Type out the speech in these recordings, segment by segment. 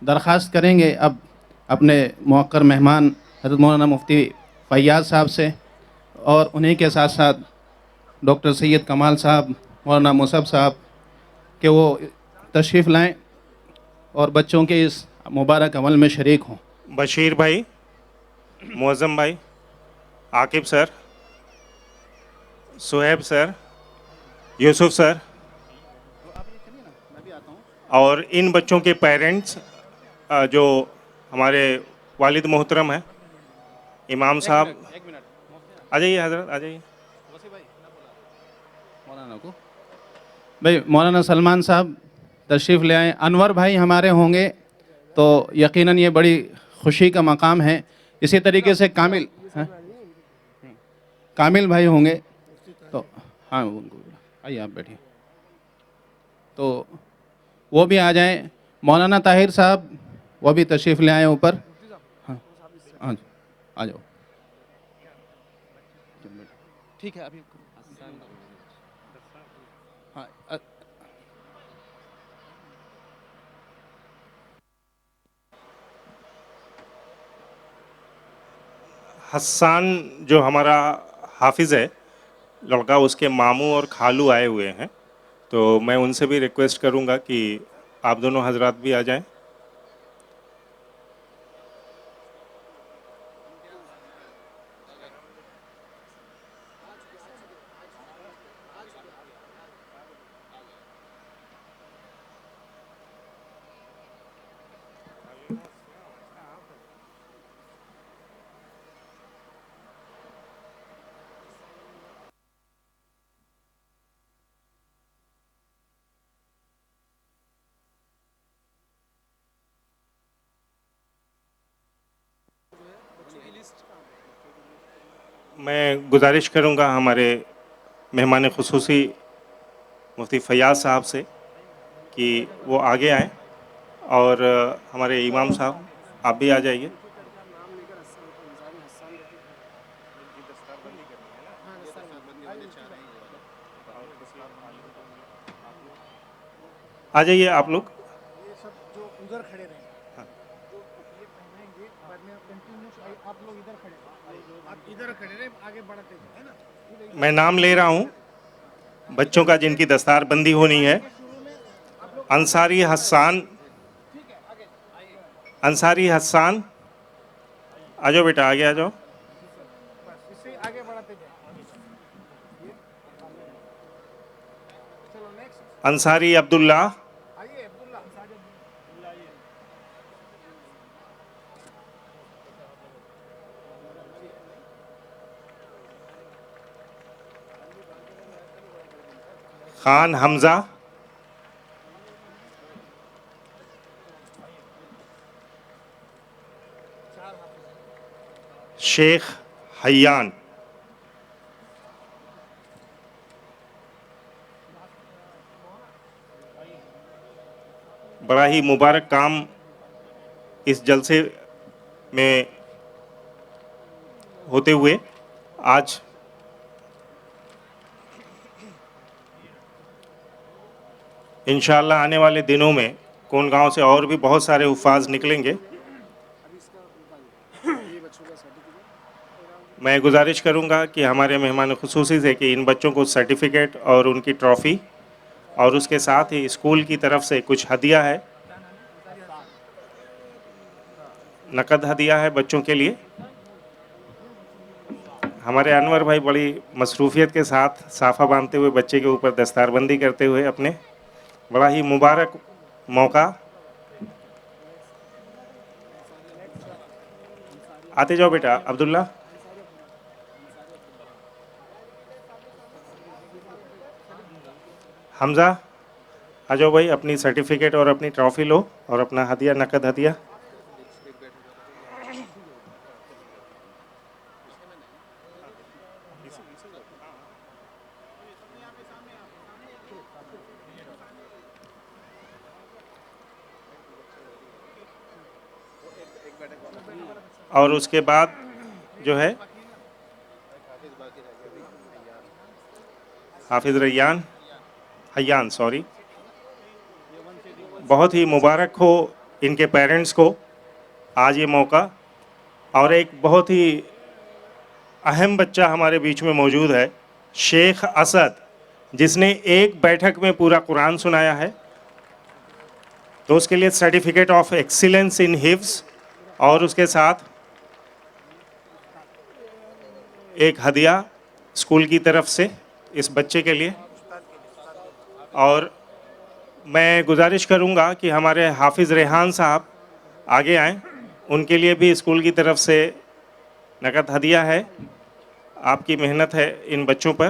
درخواست کریں گے اب اپنے موقر مہمان حضرت مولانا مفتی فیاض صاحب سے، اور انہیں کے ساتھ ساتھ ڈاکٹر سید کمال صاحب، مولانا مصعب صاحب، کہ وہ تشریف لائیں اور بچوں کے اس مبارک عمل میں شریک ہوں۔ بشیر بھائی، معظم بھائی، عاقب سر، سہیب سر، یوسف سر، اور ان بچوں کے پیرنٹس جو ہمارے والد محترم ہیں، امام صاحب، آ جائیے حضرت، آ جائیے۔ بھائی مولانا سلمان صاحب تشریف لے آئیں، انور بھائی ہمارے ہوں گے تو یقیناً یہ بڑی خوشی کا مقام ہے۔ اسی طریقے سے کامل بھائی ہوں گے تو ہاں آئیے آپ بیٹھیے، تو وہ بھی آ جائیں۔ مولانا طاہر صاحب وہ بھی تشریف لے آئیں اوپر۔ ہاں ہاں آ جاؤ، ٹھیک ہے ابھی ہاں۔ حسان جو ہمارا حافظ ہے لڑکا، اس کے ماموں اور خالو آئے ہوئے ہیں، تو میں ان سے بھی ریکویسٹ کروں گا کہ آپ دونوں حضرات بھی آ جائیں۔ میں گزارش کروں گا ہمارے مہمان خصوصی مفتی فیاض صاحب سے کہ وہ آگے آئیں، اور ہمارے امام صاحب آپ بھی آ جائیے۔ آ جائیے آپ لوگ۔ یہ سب جو ادھر کھڑے رہیں، جو یہ پہنائیں گے بعد میں کنٹینیو آپ لوگ ادھر کھڑے رہیں، آپ ادھر کھڑے رہیں، آگے بڑھتے جائیں، ہے نا؟ میں نام لے رہا ہوں بچوں کا جن کی دستار بندی ہونی ہے۔ انصاری حسان، انصاری حسان، آ جاؤ بیٹا، آگے آ جاؤ۔ بس اس سے آگے بڑھتے جائیں۔ چلو نیکسٹ انصاری عبداللہ، آئیے، عبداللہ خان حمزہ، شیخ حیان۔ بڑا ہی مبارک کام اس جلسے میں ہوتے ہوئے آج انشاءاللہ آنے والے دنوں میں کون گاؤں سے اور بھی بہت سارے حفاظ نکلیں گے۔ میں گزارش کروں گا کہ ہمارے مہمان خصوصی سے کہ ان بچوں کو سرٹیفکیٹ اور ان کی ٹرافی، اور اس کے ساتھ ہی اسکول کی طرف سے کچھ ہدیہ ہے، نقد ہدیہ ہے بچوں کے لیے۔ ہمارے انور بھائی بڑی مصروفیت کے ساتھ صافہ باندھتے ہوئے بچے کے اوپر دستار بندی کرتے ہوئے اپنے، بڑا ہی مبارک موقع۔ آتے جاؤ بیٹا عبداللہ۔ حمزہ آ جاؤ بھائی، اپنی سرٹیفکیٹ اور اپنی ٹرافی لو اور اپنا ہدیہ، نقد ہدیہ۔ اور اس کے بعد جو ہے حافظ حیان، سوری، بہت ہی مبارک ہو ان کے پیرنٹس کو آج یہ موقع، اور ایک بہت ہی اہم بچہ ہمارے بیچ میں موجود ہے، شیخ اسد، جس نے ایک بیٹھک میں پورا قرآن سنایا ہے، تو اس کے لیے سرٹیفکیٹ آف ایکسیلنس ان حفظ اور اس کے ساتھ ایک ہدیہ اسکول کی طرف سے اس بچے کے لیے. اور میں گزارش کروں گا کہ ہمارے حافظ ریحان صاحب آگے آئیں، ان کے لیے بھی اسکول کی طرف سے نقد ہدیہ ہے. آپ کی محنت ہے ان بچوں پر.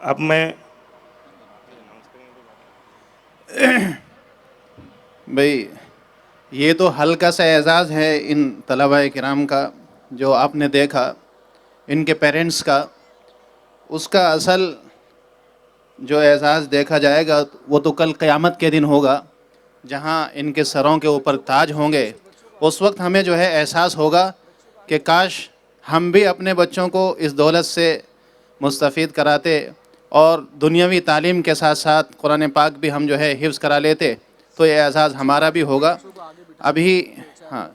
اب میں بھائی یہ تو ہلکا سا اعزاز ہے ان طلباء کرام کا جو آپ نے دیکھا، ان کے پیرنٹس کا. اس کا اصل جو اعزاز دیکھا جائے گا وہ تو کل قیامت کے دن ہوگا، جہاں ان کے سروں کے اوپر تاج ہوں گے. اس وقت ہمیں جو ہے احساس ہوگا کہ کاش ہم بھی اپنے بچوں کو اس دولت سے مستفید کراتے، اور دنیاوی تعلیم کے ساتھ ساتھ قرآن پاک بھی ہم جو ہے حفظ کرا لیتے، تو یہ اعزاز ہمارا بھی ہوگا. ابھی ہاں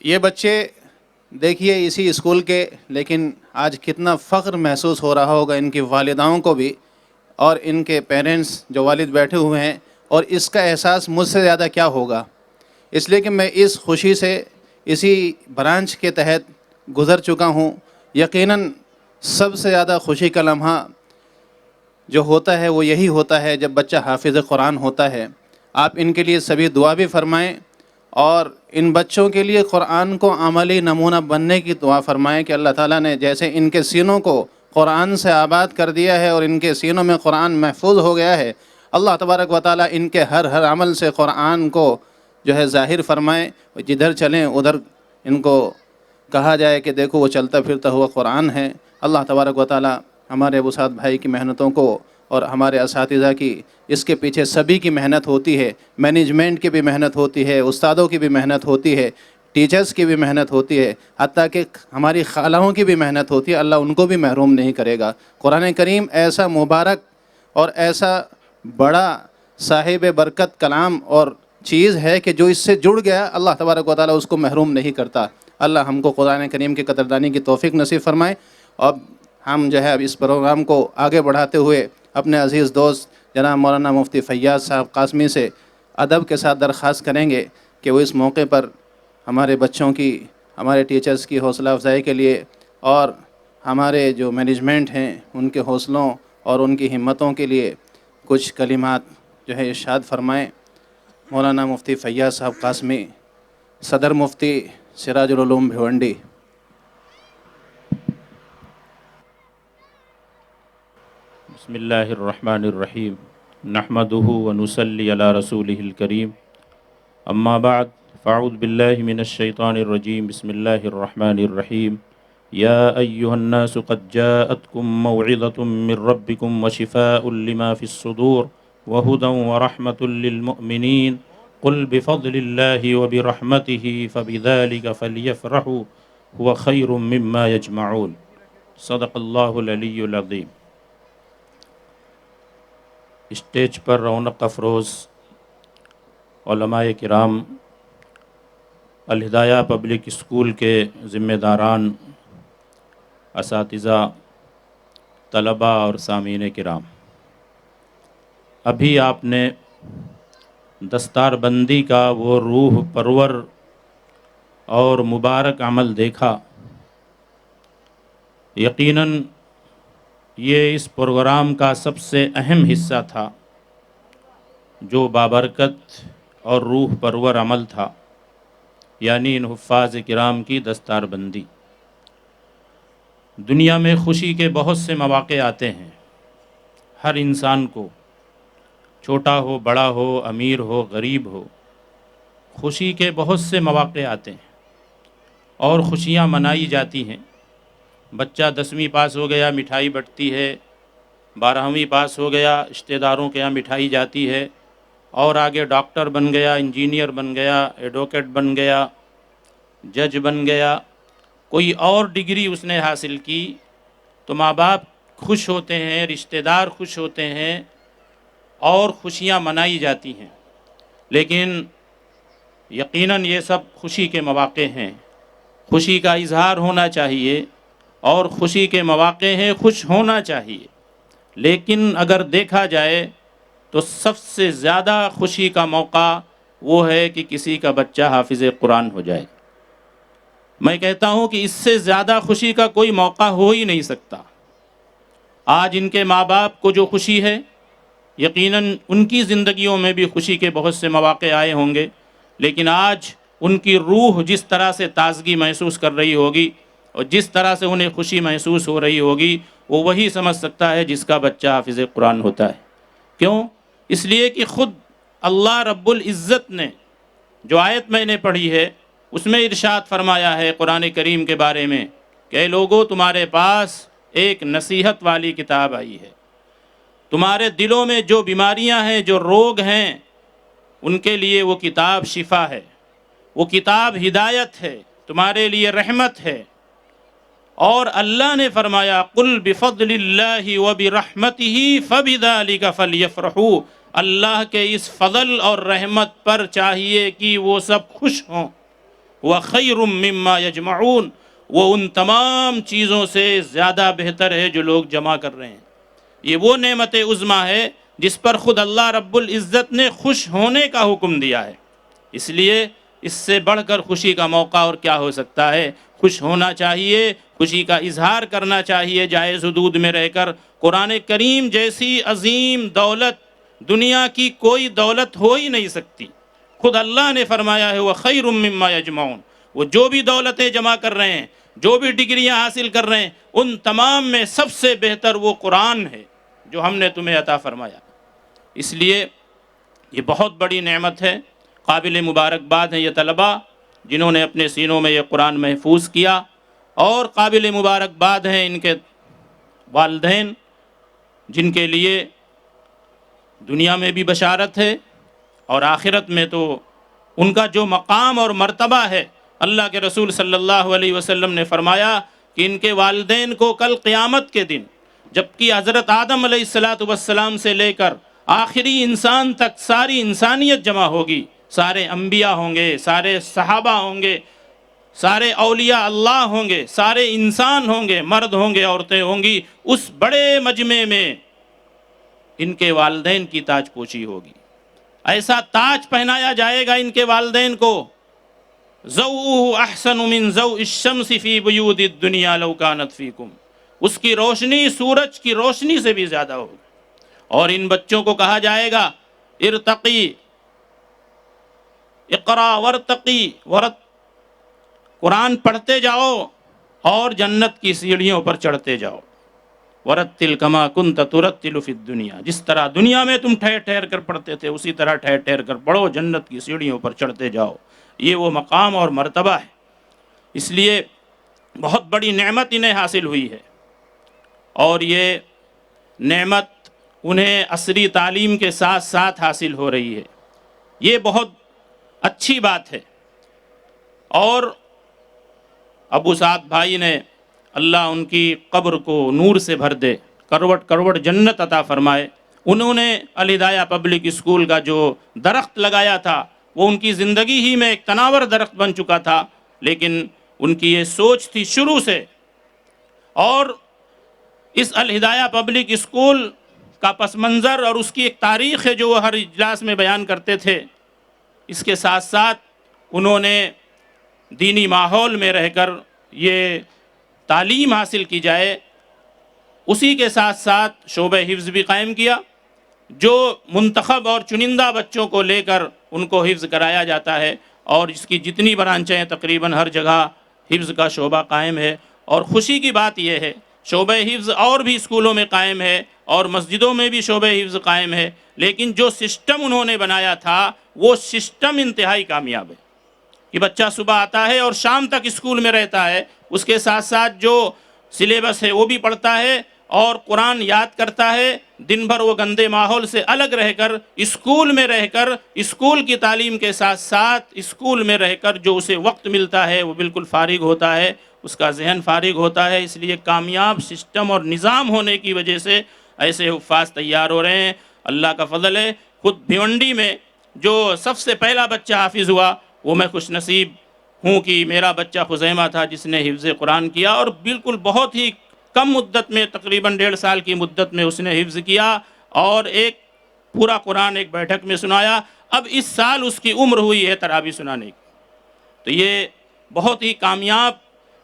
یہ بچے دیکھیے اسی اسکول کے، لیکن آج کتنا فخر محسوس ہو رہا ہوگا ان کی والداؤں کو بھی اور ان کے پیرنٹس جو والد بیٹھے ہوئے ہیں. اور اس کا احساس مجھ سے زیادہ کیا ہوگا، اس لیے کہ میں اس خوشی سے اسی برانچ کے تحت گزر چکا ہوں. یقیناً سب سے زیادہ خوشی کا لمحہ جو ہوتا ہے وہ یہی ہوتا ہے جب بچہ حافظ قرآن ہوتا ہے. آپ ان کے لیے سبھی دعا بھی فرمائیں، اور ان بچوں کے لیے قرآن کو عملی نمونہ بننے کی دعا فرمائیں کہ اللہ تعالیٰ نے جیسے ان کے سینوں کو قرآن سے آباد کر دیا ہے اور ان کے سینوں میں قرآن محفوظ ہو گیا ہے، اللہ تبارک و تعالیٰ ان کے ہر عمل سے قرآن کو جو ہے ظاہر فرمائیں. جدھر چلیں ادھر ان کو کہا جائے کہ دیکھو وہ چلتا پھرتا ہوا قرآن ہے. اللہ تبارک و تعالیٰ ہمارے ابو سعد بھائی کی محنتوں کو اور ہمارے اساتذہ کی، اس کے پیچھے سبھی کی محنت ہوتی ہے، مینجمنٹ کی بھی محنت ہوتی ہے، استادوں کی بھی محنت ہوتی ہے، ٹیچرز کی بھی محنت ہوتی ہے، حتیٰ کہ ہماری خالہوں کی بھی محنت ہوتی ہے. اللہ ان کو بھی محروم نہیں کرے گا. قرآن کریم ایسا مبارک اور ایسا بڑا صاحب برکت کلام اور چیز ہے کہ جو اس سے جڑ گیا اللہ تبارک و تعالیٰ اس کو محروم نہیں کرتا. اللہ ہم کو قرآن کریم کی قدردانی کی توفیق نصیب فرمائے. اب ہم جو ہے اب اس پروگرام کو آگے بڑھاتے ہوئے اپنے عزیز دوست جناب مولانا مفتی فیاض صاحب قاسمی سے ادب کے ساتھ درخواست کریں گے کہ وہ اس موقع پر ہمارے بچوں کی، ہمارے ٹیچرز کی حوصلہ افزائی کے لیے اور ہمارے جو مینجمنٹ ہیں ان کے حوصلوں اور ان کی ہمتوں کے لیے کچھ کلمات جو ہے ارشاد فرمائیں. مولانا مفتی فیاض صاحب قاسمی، صدر مفتی سراج العلوم بھیونڈی. بسم اللہ الرحمن الرحیم، نحمدہ ونصلی علی رسولہ الکریم، اما بعد فاعوذ باللہ من الشیطان الرجیم، بسم اللہ الرحمن الرحیم. یا ایہا الناس قد جاءتکم موعظۃ من ربکم وشفاء لما فی الصدور وہدی ورحمۃ للمؤمنین قل بفضل اللہ وبرحمتہ فبذلک فلیفرحوا هو خیر مما یجمعون. صدق اللہ العلی العظیم. اسٹیج پر رونق افروز علماء کرام، الہدایہ پبلک اسکول کے ذمہ داران، اساتذہ، طلباء اور سامعین کرام، ابھی آپ نے دستار بندی کا وہ روح پرور اور مبارک عمل دیکھا. یقیناً یہ اس پروگرام کا سب سے اہم حصہ تھا جو بابرکت اور روح پرور عمل تھا، یعنی ان حفاظ کرام کی دستار بندی. دنیا میں خوشی کے بہت سے مواقع آتے ہیں، ہر انسان کو، چھوٹا ہو بڑا ہو امیر ہو غریب ہو، خوشی کے بہت سے مواقع آتے ہیں اور خوشیاں منائی جاتی ہیں. بچہ 10ویں پاس ہو گیا مٹھائی بٹتی ہے، 12ویں پاس ہو گیا رشتہ داروں کے یہاں مٹھائی جاتی ہے، اور آگے ڈاکٹر بن گیا، انجینئر بن گیا، ایڈوکیٹ بن گیا، جج بن گیا، کوئی اور ڈگری اس نے حاصل کی تو ماں باپ خوش ہوتے ہیں، رشتہ دار خوش ہوتے ہیں اور خوشیاں منائی جاتی ہیں، لیکن یقیناً یہ سب خوشی کے مواقع ہیں، خوشی کا اظہار ہونا چاہیے اور خوشی کے مواقع ہیں، خوش ہونا چاہیے، لیکن اگر دیکھا جائے تو سب سے زیادہ خوشی کا موقع وہ ہے کہ کسی کا بچہ حافظ قرآن ہو جائے۔ میں کہتا ہوں کہ اس سے زیادہ خوشی کا کوئی موقع ہو ہی نہیں سکتا۔ آج ان کے ماں باپ کو جو خوشی ہے، یقیناً ان کی زندگیوں میں بھی خوشی کے بہت سے مواقع آئے ہوں گے، لیکن آج ان کی روح جس طرح سے تازگی محسوس کر رہی ہوگی اور جس طرح سے انہیں خوشی محسوس ہو رہی ہوگی، وہ وہی سمجھ سکتا ہے جس کا بچہ حافظ قرآن ہوتا ہے۔ کیوں؟ اس لیے کہ خود اللہ رب العزت نے جو آیت میں نے پڑھی ہے اس میں ارشاد فرمایا ہے قرآن کریم کے بارے میں کہ اے لوگو، تمہارے پاس ایک نصیحت والی کتاب آئی ہے، تمہارے دلوں میں جو بیماریاں ہیں، جو روگ ہیں، ان کے لیے وہ کتاب شفا ہے، وہ کتاب ہدایت ہے، تمہارے لیے رحمت ہے۔ اور اللہ نے فرمایا قل بفضل اللہ وبرحمتہ فبذلک فلیفرحوا، اللہ کے اس فضل اور رحمت پر چاہیے کہ وہ سب خوش ہوں۔ وخیر مما یجمعون، وہ ان تمام چیزوں سے زیادہ بہتر ہے جو لوگ جمع کر رہے ہیں۔ یہ وہ نعمت عظمیٰ ہے جس پر خود اللہ رب العزت نے خوش ہونے کا حکم دیا ہے، اس لیے اس سے بڑھ کر خوشی کا موقع اور کیا ہو سکتا ہے؟ خوش ہونا چاہیے، خوشی کا اظہار کرنا چاہیے جائز حدود میں رہ کر۔ قرآن کریم جیسی عظیم دولت دنیا کی کوئی دولت ہو ہی نہیں سکتی۔ خود اللہ نے فرمایا ہے وَخَيْرٌ مِّمَّا يَجْمَعُونَ، وہ جو بھی دولتیں جمع کر رہے ہیں، جو بھی ڈگریاں حاصل کر رہے ہیں، ان تمام میں سب سے بہتر وہ قرآن ہے جو ہم نے تمہیں عطا فرمایا۔ اس لیے یہ بہت بڑی نعمت ہے، قابل مبارکباد ہیں یہ طلباء جنہوں نے اپنے سینوں میں یہ قرآن محفوظ کیا، اور قابل مبارکباد ہیں ان کے والدین جن کے لیے دنیا میں بھی بشارت ہے اور آخرت میں تو ان کا جو مقام اور مرتبہ ہے، اللہ کے رسول صلی اللہ علیہ وسلم نے فرمایا کہ ان کے والدین کو کل قیامت کے دن، جبکہ حضرت آدم علیہ السلام سے لے کر آخری انسان تک ساری انسانیت جمع ہوگی، سارے انبیاء ہوں گے، سارے صحابہ ہوں گے، سارے اولیاء اللہ ہوں گے، سارے انسان ہوں گے، مرد ہوں گے، عورتیں ہوں گی، اس بڑے مجمع میں ان کے والدین کی تاج پوشی ہوگی۔ ایسا تاج پہنایا جائے گا ان کے والدین کو، ضوءہ احسن من ضوء الشمس فی بیوت الدنیا لو کانت فیکم، اس کی روشنی سورج کی روشنی سے بھی زیادہ ہوگی۔ اور ان بچوں کو کہا جائے گا ارتقی، اقرا ورتقی، قرآن پڑھتے جاؤ اور جنت کی سیڑھیوں پر چڑھتے جاؤ۔ ورتل کما کنت ترتل فی الدنیا، جس طرح دنیا میں تم ٹھہر ٹھہر کر پڑھتے تھے اسی طرح ٹھہر ٹھہر کر پڑھو، جنت کی سیڑھیوں پر چڑھتے جاؤ۔ یہ وہ مقام اور مرتبہ ہے، اس لیے بہت بڑی نعمت انہیں حاصل ہوئی ہے، اور یہ نعمت انہیں عصری تعلیم کے ساتھ ساتھ حاصل ہو رہی ہے۔ یہ بہت اچھی بات ہے۔ اور ابو سعد بھائی نے اللہ ان کی قبر کو نور سے بھر دے، کروٹ کروٹ جنت عطا فرمائے، انہوں نے الہدایہ پبلک اسکول کا جو درخت لگایا تھا وہ ان کی زندگی ہی میں ایک تناور درخت بن چکا تھا، لیکن ان کی یہ سوچ تھی شروع سے۔ اور اس الہدایہ پبلک اسکول کا پس منظر اور اس کی ایک تاریخ ہے جو وہ ہر اجلاس میں بیان کرتے تھے، اس کے ساتھ ساتھ انہوں نے دینی ماحول میں رہ کر یہ تعلیم حاصل کی جائے، اسی کے ساتھ ساتھ شعبہ حفظ بھی قائم کیا، جو منتخب اور چنندہ بچوں کو لے کر ان کو حفظ کرایا جاتا ہے، اور اس کی جتنی برانچیں ہیں تقریباً ہر جگہ حفظ کا شعبہ قائم ہے۔ اور خوشی کی بات یہ ہے شعبہ حفظ اور بھی اسکولوں میں قائم ہے اور مسجدوں میں بھی شعبہ حفظ قائم ہے، لیکن جو سسٹم انہوں نے بنایا تھا وہ سسٹم انتہائی کامیاب ہے کہ بچہ صبح آتا ہے اور شام تک اسکول میں رہتا ہے، اس کے ساتھ ساتھ جو سلیبس ہے وہ بھی پڑھتا ہے اور قرآن یاد کرتا ہے، دن بھر وہ گندے ماحول سے الگ رہ کر اسکول میں رہ کر اسکول کی تعلیم کے ساتھ ساتھ اسکول میں رہ کر جو اسے وقت ملتا ہے وہ بالکل فارغ ہوتا ہے اس کا ذہن فارغ ہوتا ہے، اس لیے کامیاب سسٹم اور نظام ہونے کی وجہ سے ایسے حفاظ تیار ہو رہے ہیں۔ اللہ کا فضل ہے، خود بھیونڈی میں جو سب سے پہلا بچہ حافظ ہوا وہ میں خوش نصیب ہوں کہ میرا بچہ خزیمہ تھا جس نے حفظ قرآن کیا، اور بالکل بہت ہی کم مدت میں، تقریباً 1.5 سال کی مدت میں اس نے حفظ کیا اور ایک پورا قرآن ایک بیٹھک میں سنایا۔ اب اس سال اس کی عمر ہوئی ہے تراویح سنانے کی۔ تو یہ بہت ہی کامیاب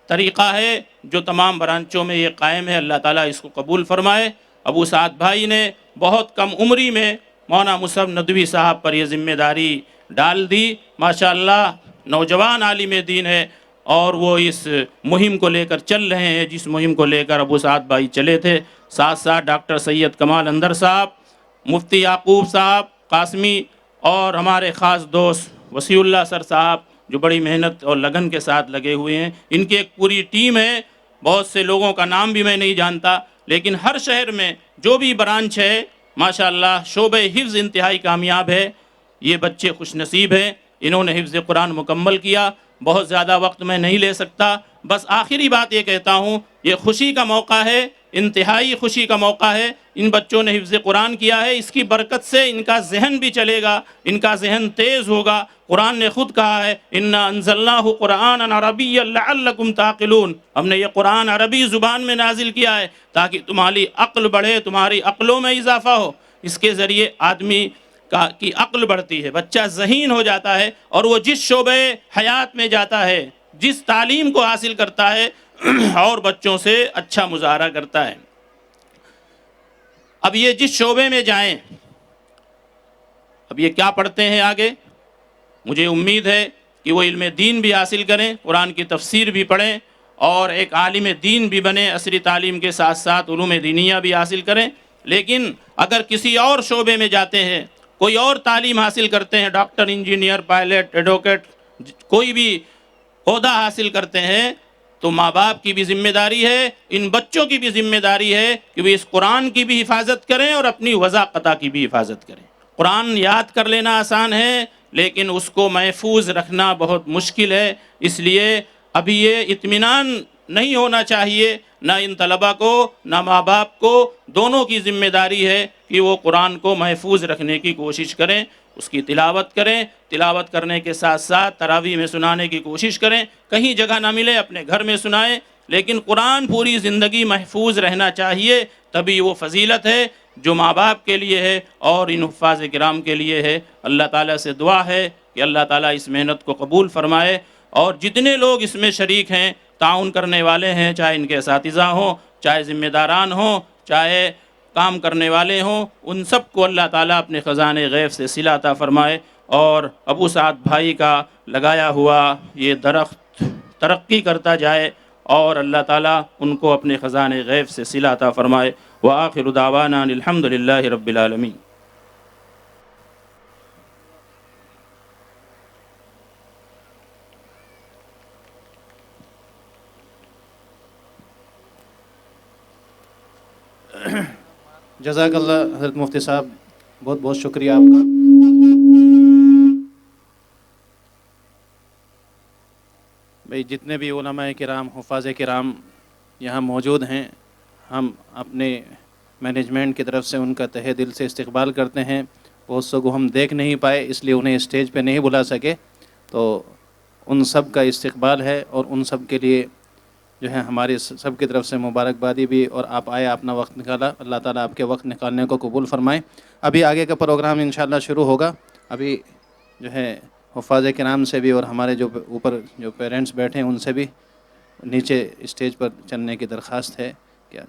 طریقہ ہے جو تمام برانچوں میں یہ قائم ہے، اللہ تعالیٰ اس کو قبول فرمائے۔ ابو سعد بھائی نے بہت کم عمری میں مولانا مصعب ندوی صاحب پر یہ ذمہ داری ڈال دی، ماشاءاللہ نوجوان عالم دین ہے، اور وہ اس مہم کو لے کر چل رہے ہیں جس مہم کو لے کر ابو سعد بھائی چلے تھے۔ ساتھ ساتھ ڈاکٹر سید کمال اندر صاحب، مفتی یعقوب صاحب قاسمی، اور ہمارے خاص دوست وسیع اللہ سر صاحب جو بڑی محنت اور لگن کے ساتھ لگے ہوئے ہیں۔ ان کی ایک پوری ٹیم ہے، بہت سے لوگوں کا نام بھی میں نہیں جانتا، لیکن ہر شہر میں جو بھی برانچ ہے ماشاءاللہ شعبہ حفظ انتہائی کامیاب ہے۔ یہ بچے خوش نصیب ہیں، انہوں نے حفظ قرآن مکمل کیا۔ بہت زیادہ وقت میں نہیں لے سکتا، بس آخری بات یہ کہتا ہوں، یہ خوشی کا موقع ہے، انتہائی خوشی کا موقع ہے۔ ان بچوں نے حفظ قرآن کیا ہے، اس کی برکت سے ان کا ذہن بھی چلے گا، ان کا ذہن تیز ہوگا۔ قرآن نے خود کہا ہے اِنَّا أَنزَلْنَاهُ قُرْآنًا عَرَبِيًّا لَعَلَّكُمْ تَعْقِلُونَ، ہم نے یہ قرآن عربی زبان میں نازل کیا ہے تاکہ تمہاری عقل بڑھے، تمہاری عقلوں میں اضافہ ہو۔ اس کے ذریعے آدمی کی عقل بڑھتی ہے، بچہ ذہین ہو جاتا ہے، اور وہ جس شعبہ حیات میں جاتا ہے، جس تعلیم کو حاصل کرتا ہے اور بچوں سے اچھا مظاہرہ کرتا ہے۔ اب یہ جس شعبے میں جائیں، اب یہ کیا پڑھتے ہیں آگے، مجھے امید ہے کہ وہ علم دین بھی حاصل کریں، قرآن کی تفسیر بھی پڑھیں، اور ایک عالم دین بھی بنے، عصری تعلیم کے ساتھ ساتھ علوم دینیہ بھی حاصل کریں۔ لیکن اگر کسی اور شعبے میں جاتے ہیں، کوئی اور تعلیم حاصل کرتے ہیں، ڈاکٹر، انجینئر، پائلٹ، ایڈوکیٹ، کوئی بھی عہدہ حاصل کرتے ہیں، تو ماں باپ کی بھی ذمہ داری ہے، ان بچوں کی بھی ذمہ داری ہے کہ وہ اس قرآن کی بھی حفاظت کریں اور اپنی وضاقتہ کی بھی حفاظت کریں۔ قرآن یاد کر لینا آسان ہے، لیکن اس کو محفوظ رکھنا بہت مشکل ہے۔ اس لیے ابھی یہ اطمینان نہیں ہونا چاہیے، نہ ان طلبہ کو نہ ماں باپ کو، دونوں کی ذمہ داری ہے کہ وہ قرآن کو محفوظ رکھنے کی کوشش کریں، اس کی تلاوت کریں، تلاوت کرنے کے ساتھ ساتھ تراویح میں سنانے کی کوشش کریں، کہیں جگہ نہ ملے اپنے گھر میں سنائیں، لیکن قرآن پوری زندگی محفوظ رہنا چاہیے، تبھی وہ فضیلت ہے جو ماں باپ کے لیے ہے اور ان حفاظ کرام کے لیے ہے۔ اللہ تعالیٰ سے دعا ہے کہ اللہ تعالیٰ اس محنت کو قبول فرمائے، اور جتنے لوگ اس میں شریک ہیں، تعاون کرنے والے ہیں، چاہے ان کے اساتذہ ہوں، چاہے ذمہ داران ہوں، چاہے کام کرنے والے ہوں، ان سب کو اللہ تعالیٰ اپنے خزانے غیب سے صلہ عطا فرمائے، اور ابو سعد بھائی کا لگایا ہوا یہ درخت ترقی کرتا جائے، اور اللہ تعالیٰ ان کو اپنے خزانے غیب سے صلہ عطا فرمائے۔ وآخر دعوانا ان الحمد للہ رب العالمین۔ جزاک اللہ حضرت مفتی صاحب، بہت بہت شکریہ آپ کا۔ بھئی جتنے بھی علماء کرام، حفاظ کرام یہاں موجود ہیں، ہم اپنے مینجمنٹ کی طرف سے ان کا تہہ دل سے استقبال کرتے ہیں۔ بہت سو کو ہم دیکھ نہیں پائے، اس لیے انہیں اسٹیج پہ نہیں بلا سکے، تو ان سب کا استقبال ہے، اور ان سب کے لیے جو ہے ہماری سب کی طرف سے مبارکبادی بھی، اور آپ آئے، اپنا وقت نکالا، اللہ تعالیٰ آپ کے وقت نکالنے کو قبول فرمائے۔ ابھی آگے کا پروگرام انشاءاللہ شروع ہوگا۔ ابھی جو ہے حفاظ کرام سے بھی، اور ہمارے جو اوپر جو پیرنٹس بیٹھے ہیں ان سے بھی نیچے اسٹیج پر چلنے کی درخواست ہے۔ کیا